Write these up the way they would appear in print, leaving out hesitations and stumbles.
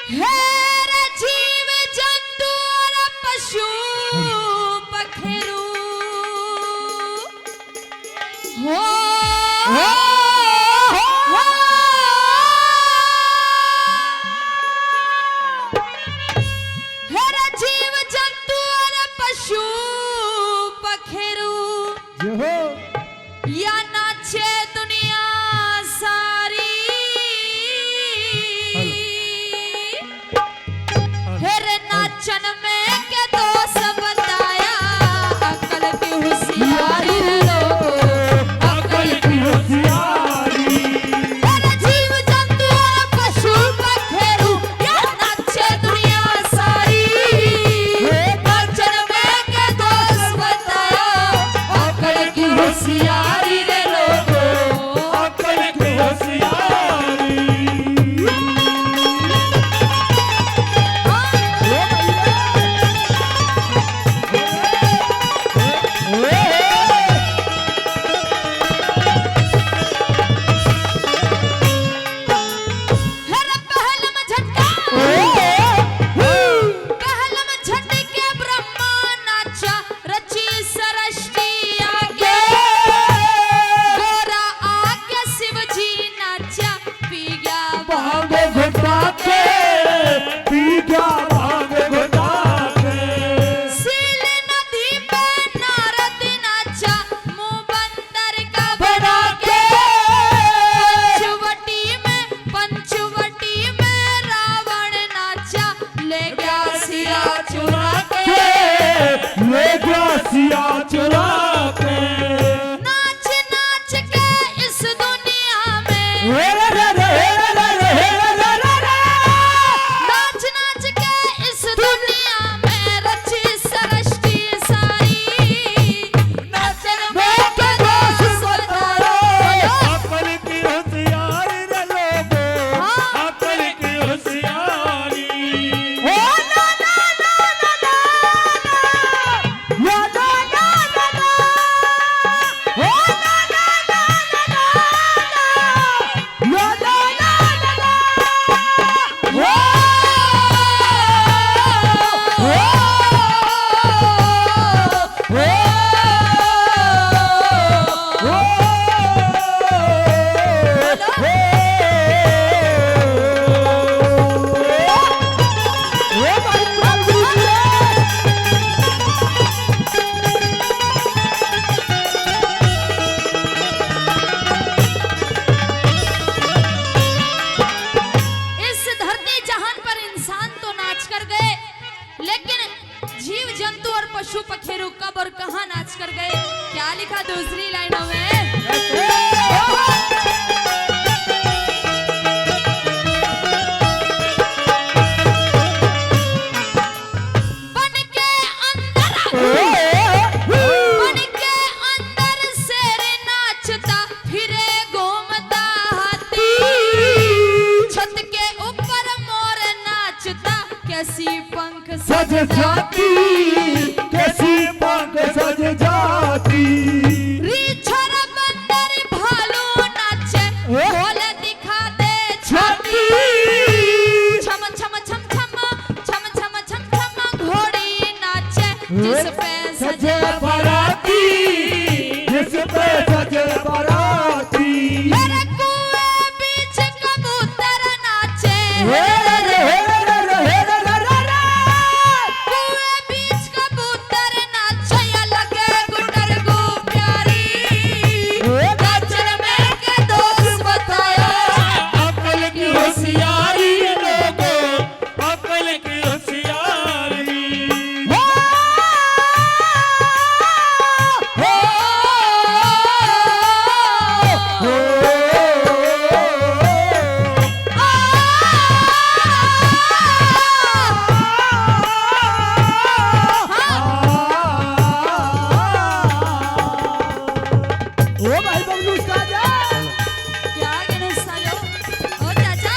हेरे जीव जंतु और पशु पखेरु हो हेरे जीव जंतु और पशु पखेरु या नाचे दुनिया सारी हेरे नाचन में के दोष बताया अकल की होशियारी रे लोगो अकल की होशियारी हेरे जीव जंतु और पशु पखेरु या नाचे दुनिया सारी नाचन में के दोष बताया अकल की होशियारी रे लोगो अकल की होशियारी हेरे पहलम झटका पहलम झटके ब्रह्मा नाचा रची सरष्टि आगे गोरा आके शिव जी नाचा पी गया भांग घुटा के पी गया भांग घुटा के सील नदी पे नारद नाचा मुंह बंदर का बना के पंचवटी में रावण नाचा ले गया सिया चुरा के ले गया सिया चुरा के नाच नाच के इस दुनिया में रे रे रे रे रे रे रे रे रे नाच नाच के इस दुनिया में रची सृष्टि सारी नाचन में के दोष बताया अकल की होशियारी रे लोगो हाँ। अकल की होशियारी ओ ना ना ना ना ना या ना ना ना ना ओ ना ना ना ना ना या ना ना ना ना इस धरती जहान पर इंसान तो नाच कर गए लेकिन जीव जंतु और पशु पखेरु कब और कहां नाच कर गए क्या लिखा दूसरी लाइनों में बन के अंदर शेर नाचता फिरे घूमता हाथी छत के ऊपर मोर नाचता कैसी पंख सज जाती कैसी पंख सज जाती रीछर बंदर भालू नाचे बोले दिखा दे छाती छम छम छम छम छम छम छम छम घोड़ी नाचे जिस पे सजे बराती जिस पे सजे बराती मेरे कुएं बीच कबूतर नाचे हे रे रे हे रे रे हे रे रे रे रे कुएं बीच कबूतर नाचे या लगे गुटर गु प्यारी नाचन में के दोष बताया अकल की होशियारी लोगो अकल की होशियारी क्या गणेश सालो ओ चाचा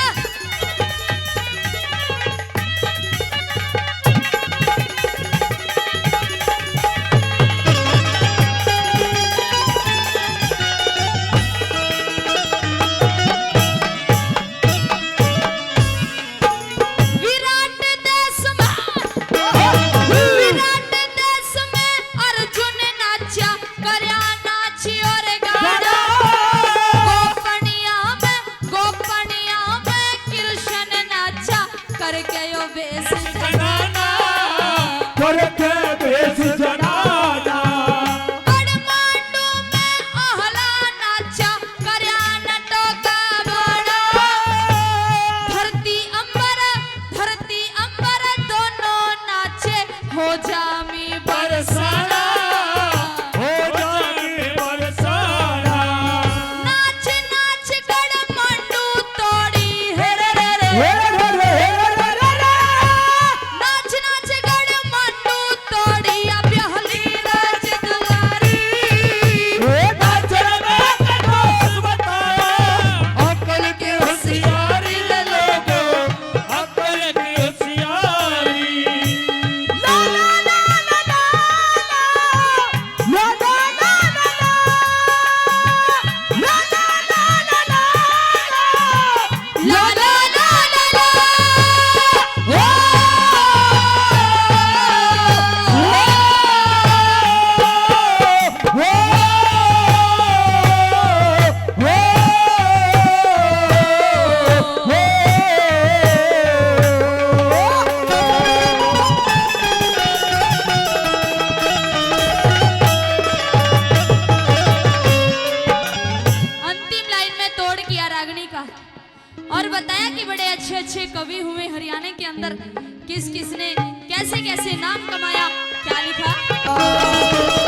करके यो बेस जनाना करके बेस जनाना काठमांडू में आहला नाचा करया नटोका बड़ा धरती अंबर दोनों नाचे हो जामी बरसाना हो जामी बरसाना नाच नाच काठमांडू तोड़ी हे रे रे रे नाच नाच काठमांडू तोड़ी अब हली राज दुआरी नाचन में दोस्त बताया अक्ल की होशियारी ले लोगो अक्ल की होशियारी ला ला ला ला ला ला ला ला ला ला ला ला ला ला ला ला ला अंतिम लाइन में तोड़ किया रागनी का और बताया कि बड़े अच्छे अच्छे कवि हुए हरियाणा के अंदर, किस किसने कैसे कैसे नाम कमाया, क्या लिखा।